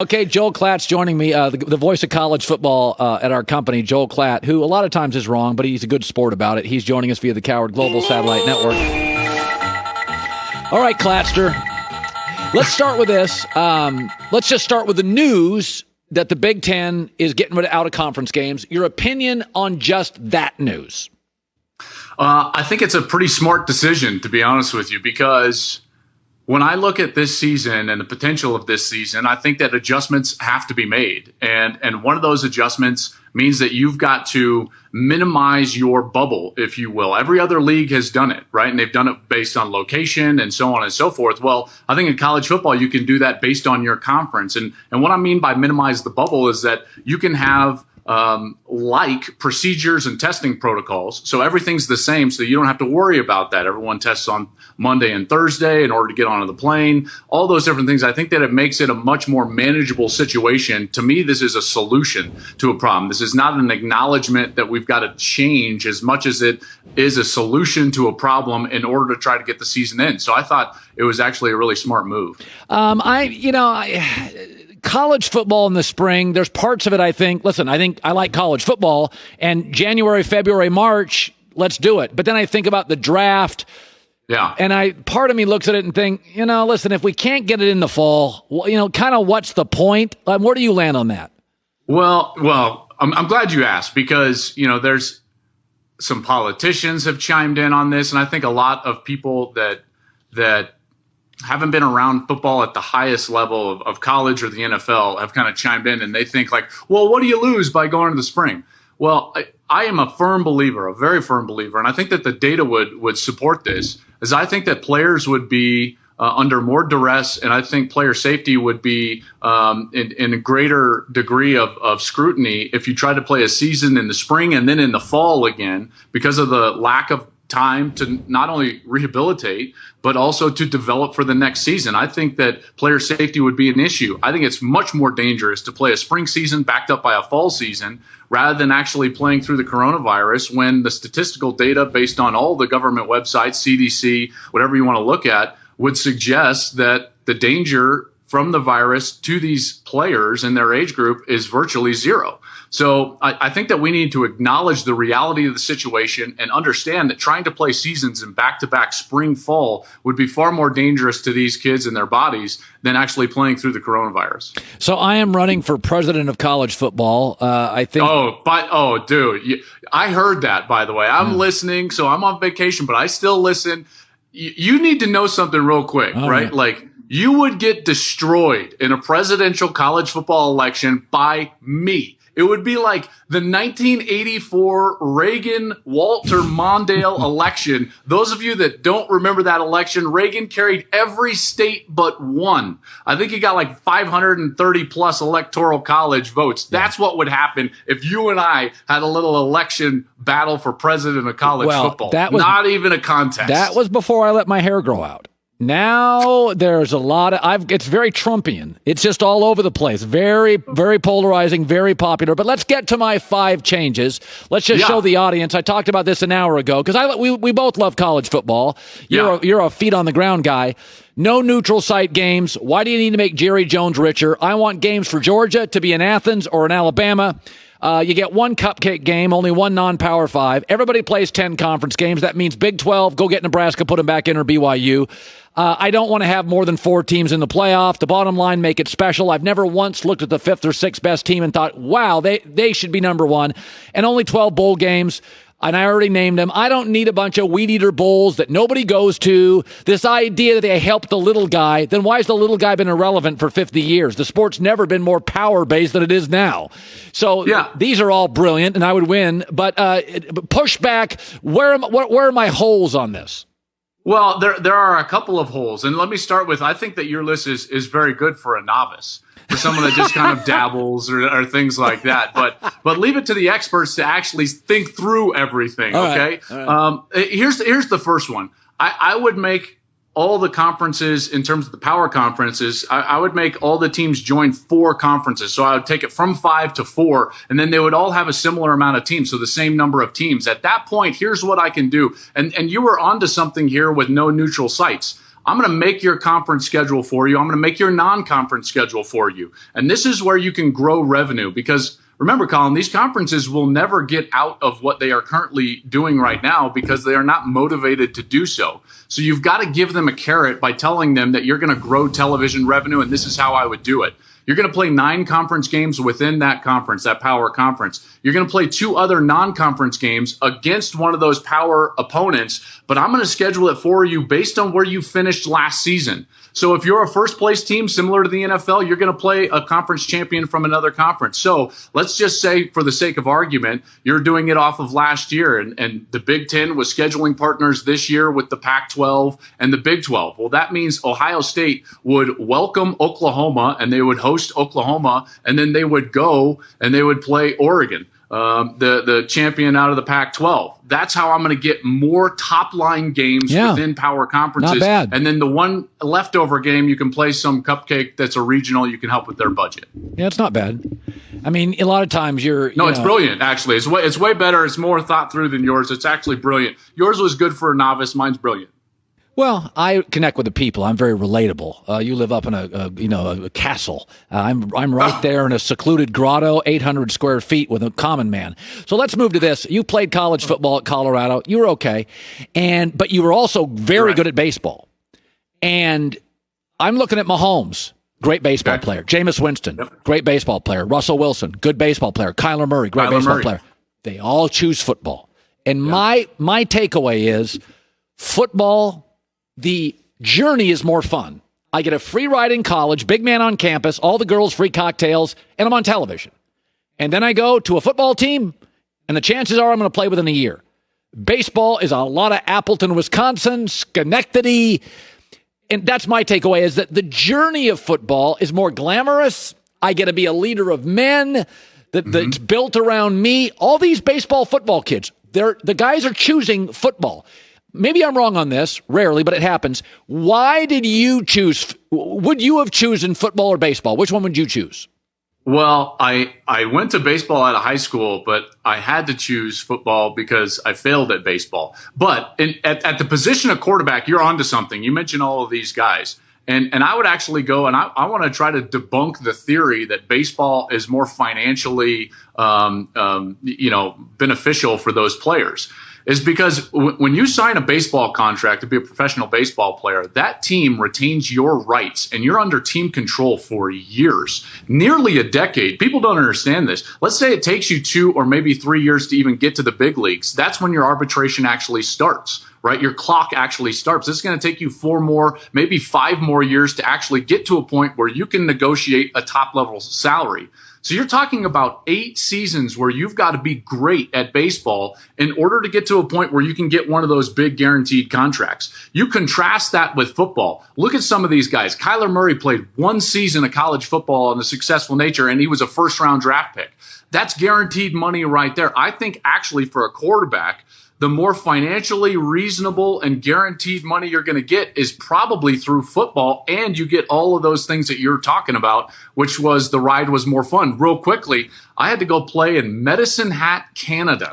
Okay, Joel Klatt's joining me, the voice of college football at our company, Joel Klatt, who a lot of times is wrong, but he's a good sport about it. He's joining us via the Cowherd Global Satellite Network. All right, Klattster, let's start with this. Let's just start with the news that the Big Ten is getting rid of out-of-conference games. Your opinion on just that news? I think it's a pretty smart decision, to be honest with you, because when I look at this season and the potential of this season, I think that adjustments have to be made. And one of those adjustments means that you've got to minimize your bubble, if you will. Every other league has done it, right? And they've done it based on location and so on and so forth. Well, I think in college football, you can do that based on your conference. And what I mean by minimize the bubble is that you can have like procedures and testing protocols. So everything's the same. So you don't have to worry about that. Everyone tests on Monday and Thursday in order to get onto the plane, all those different things. I think that it makes it a much more manageable situation. To me, this is a solution to a problem. This is not an acknowledgement that we've got to change as much as it is a solution to a problem in order to try to get the season in. So I thought it was actually a really smart move. College football in the spring, there's parts of it I think I like college football, and January, February, March, let's do it. But then I think about the draft. Yeah. And part of me looks at it and think, listen, if we can't get it in the fall, kind of what's the point? Where do you land on that? Well, I'm glad you asked, because, there's some politicians have chimed in on this. And I think a lot of people that haven't been around football at the highest level of college or the NFL have kind of chimed in, and they think like, well, what do you lose by going to the spring? Well, I am a firm believer, a very firm believer, and I think that the data would support this, is I think that players would be under more duress, and I think player safety would be in a greater degree of scrutiny if you try to play a season in the spring and then in the fall again, because of the lack of time to not only rehabilitate, but also to develop for the next season. I think that player safety would be an issue. I think it's much more dangerous to play a spring season backed up by a fall season rather than actually playing through the coronavirus, when the statistical data based on all the government websites, CDC, whatever you want to look at, would suggest that the danger from the virus to these players in their age group is virtually zero. So I think that we need to acknowledge the reality of the situation and understand that trying to play seasons in back-to-back spring, fall would be far more dangerous to these kids and their bodies than actually playing through the coronavirus. So I am running for president of college football. I think. Dude, I heard that, by the way. I'm listening, so I'm on vacation, but I still listen. You need to know something real quick, right? Like, you would get destroyed in a presidential college football election by me. It would be like the 1984 Reagan-Walter Mondale election. Those of you that don't remember that election, Reagan carried every state but one. I think he got like 530 plus electoral college votes. That's what would happen if you and I had a little election battle for president of college football. That was not even a contest. That was before I let my hair grow out. Now there's a lot of, it's very Trumpian. It's just all over the place. Very, very polarizing, very popular. But let's get to my 5 changes. Let's just show the audience. I talked about this an hour ago because we both love college football. You're a feet on the ground guy. No neutral site games. Why do you need to make Jerry Jones richer? I want games for Georgia to be in Athens or in Alabama. You get one cupcake game, only one non-Power 5. Everybody plays 10 conference games. That means Big 12, go get Nebraska, put them back in, or BYU. I don't want to have more than 4 teams in the playoff. The bottom line, make it special. I've never once looked at the 5th or 6th best team and thought, wow, they should be number 1. And only 12 bowl games. And I already named them. I don't need a bunch of weed eater bowls that nobody goes to. This idea that they help the little guy, then why has the little guy been irrelevant for 50 years? The sport's never been more power-based than it is now. So these are all brilliant, and I would win. But push back, where are my holes on this? Well, there are a couple of holes. And let me start with, I think that your list is very good for a novice, for someone that just kind of dabbles or things like that. But leave it to the experts to actually think through everything, okay? All right. Here's the first one. I would make all the conferences, in terms of the power conferences, I would make all the teams join 4 conferences. So I would take it from 5 to 4, and then they would all have a similar amount of teams, so the same number of teams. At that point, here's what I can do. And you were onto something here with no neutral sites. I'm going to make your conference schedule for you. I'm going to make your non-conference schedule for you. And this is where you can grow revenue, because remember, Colin, these conferences will never get out of what they are currently doing right now because they are not motivated to do so. So you've got to give them a carrot by telling them that you're going to grow television revenue, and this is how I would do it. You're going to play 9 conference games within that conference, that power conference. You're going to play 2 other non-conference games against one of those power opponents, but I'm going to schedule it for you based on where you finished last season. So if you're a first-place team similar to the NFL, you're going to play a conference champion from another conference. So let's just say, for the sake of argument, you're doing it off of last year, and the Big Ten was scheduling partners this year with the Pac-12 and the Big 12. Well, that means Ohio State would welcome Oklahoma, and they would host Oklahoma, and then they would go and they would play Oregon, the champion out of the Pac-12. That's how I'm going to get more top-line games within power conferences. Not bad. And then the one leftover game, you can play some cupcake that's a regional. You can help with their budget. Yeah, it's not bad. I mean, a lot of times it's brilliant, actually. It's way better. It's more thought through than yours. It's actually brilliant. Yours was good for a novice. Mine's brilliant. Well, I connect with the people. I'm very relatable. You live up in a castle. I'm right there in a secluded grotto, 800 square feet with a common man. So let's move to this. You played college football at Colorado. You were okay, but you were also very good at baseball. And I'm looking at Mahomes, great baseball player. Jameis Winston, great baseball player. Russell Wilson, good baseball player. Kyler Murray, great baseball player. They all choose football. And my takeaway is football. The journey is more fun. I get a free ride in college, big man on campus, all the girls free cocktails, and I'm on television. And then I go to a football team, and the chances are I'm going to play within a year. Baseball is a lot of Appleton, Wisconsin, Schenectady. And that's my takeaway, is that the journey of football is more glamorous. I get to be a leader of men that's built around me. All these baseball, football kids, the guys are choosing football. Maybe I'm wrong on this, rarely, but it happens. Why did you choose? Would you have chosen football or baseball? Which one would you choose? Well, I went to baseball out of high school, but I had to choose football because I failed at baseball. But at the position of quarterback, you're onto something. You mentioned all of these guys. And I would actually go, and I want to try to debunk the theory that baseball is more financially beneficial for those players. Is because when you sign a baseball contract to be a professional baseball player, that team retains your rights and you're under team control for years, nearly a decade. People don't understand this. Let's say it takes you 2 or maybe 3 years to even get to the big leagues. That's when your arbitration actually starts, right? Your clock actually starts. This is going to take you 4 more, maybe 5 more years to actually get to a point where you can negotiate a top level salary. So you're talking about 8 seasons where you've got to be great at baseball in order to get to a point where you can get one of those big guaranteed contracts. You contrast that with football. Look at some of these guys. Kyler Murray played 1 season of college football in a successful nature, and he was a first-round draft pick. That's guaranteed money right there. I think actually for a quarterback, the more financially reasonable and guaranteed money you're going to get is probably through football, and you get all of those things that you're talking about, which was the ride was more fun. Real quickly, I had to go play in Medicine Hat, Canada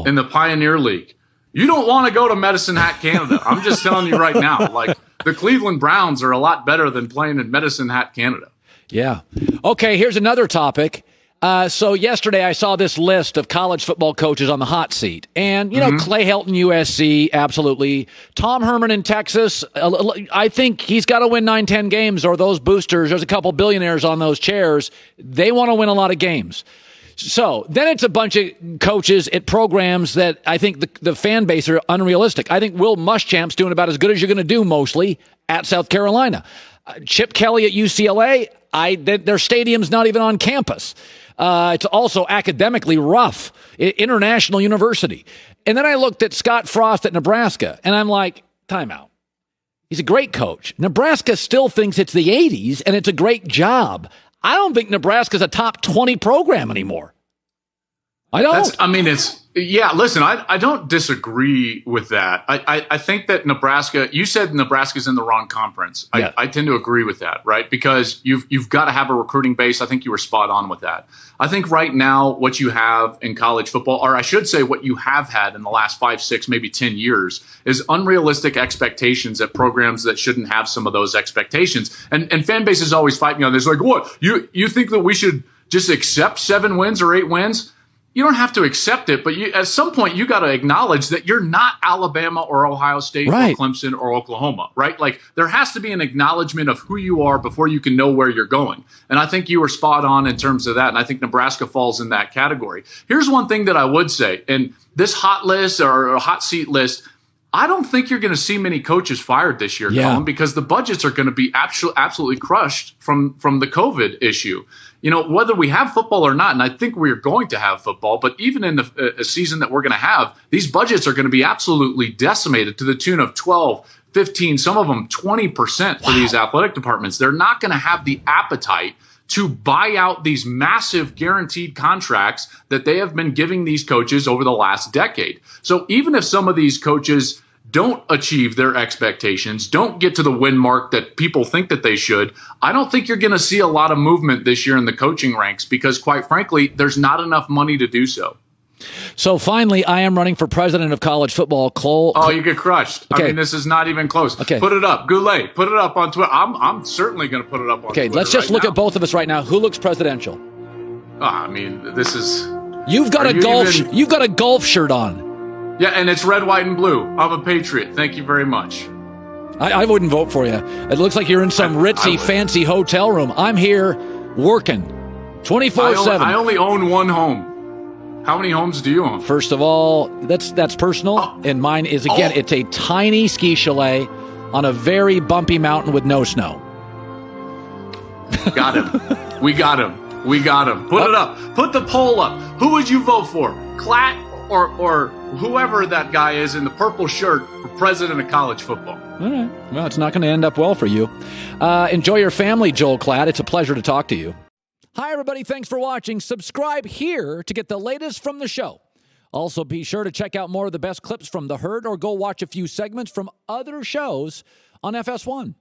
in the Pioneer League. You don't want to go to Medicine Hat, Canada. I'm just telling you right now, like the Cleveland Browns are a lot better than playing in Medicine Hat, Canada. Yeah. Okay, here's another topic. So yesterday I saw this list of college football coaches on the hot seat. And, Clay Helton, USC, absolutely. Tom Herman in Texas, I think he's got to win 9-10 games, or those boosters, there's a couple billionaires on those chairs. They want to win a lot of games. So then it's a bunch of coaches at programs that I think the fan base are unrealistic. I think Will Muschamp's doing about as good as you're going to do mostly at South Carolina. Chip Kelly at UCLA, their stadium's not even on campus. It's also academically rough. International university. And then I looked at Scott Frost at Nebraska, and I'm like, timeout. He's a great coach. Nebraska still thinks it's the 80s, and it's a great job. I don't think Nebraska's a top 20 program anymore. I don't. Listen, I don't disagree with that. I think that Nebraska, you said Nebraska's in the wrong conference. Yeah. I tend to agree with that, right? Because you've got to have a recruiting base. I think you were spot on with that. I think right now what you have in college football, or I should say what you have had in the last 5, 6, maybe 10 years, is unrealistic expectations at programs that shouldn't have some of those expectations. And fan bases always fight me on this. Like, what? You think that we should just accept 7 wins or 8 wins? You don't have to accept it, but at some point you got to acknowledge that you're not Alabama or Ohio State right. or Clemson or Oklahoma, right? Like there has to be an acknowledgement of who you are before you can know where you're going. And I think you were spot on in terms of that. And I think Nebraska falls in that category. Here's one thing that I would say, and this hot list or hot seat list, I don't think you're going to see many coaches fired this year, Colin, because the budgets are going to be absolutely crushed from the COVID issue. You know, whether we have football or not, and I think we're going to have football, but even in a season that we're going to have, these budgets are going to be absolutely decimated to the tune of 12, 15, some of them 20% for these athletic departments. They're not going to have the appetite to buy out these massive guaranteed contracts that they have been giving these coaches over the last decade. So even if some of these coaches don't achieve their expectations, don't get to the win mark that people think that they should, I don't think you're going to see a lot of movement this year in the coaching ranks because, quite frankly, there's not enough money to do so. So finally, I am running for president of college football. Oh, you get crushed. Okay. I mean, this is not even close. Okay. Put it up. Goulet, put it up on Twitter. I'm certainly going to put it up on Twitter. Okay, let's just look at both of us right now. Who looks presidential? I mean, this is... You've got a golf shirt on. Yeah, and it's red, white, and blue. I'm a patriot. Thank you very much. I wouldn't vote for you. It looks like you're in some ritzy, fancy hotel room. I'm here working 24/7. I only own one home. How many homes do you own? First of all, that's personal, and mine is, again, it's a tiny ski chalet on a very bumpy mountain with no snow. Got him. We got him. We got him. Put it up. Put the poll up. Who would you vote for? Klatt or whoever that guy is in the purple shirt for president of college football? All right. Well, it's not going to end up well for you. Enjoy your family, Joel Klatt. It's a pleasure to talk to you. Hi, everybody. Thanks for watching. Subscribe here to get the latest from the show. Also, be sure to check out more of the best clips from The Herd or go watch a few segments from other shows on FS1.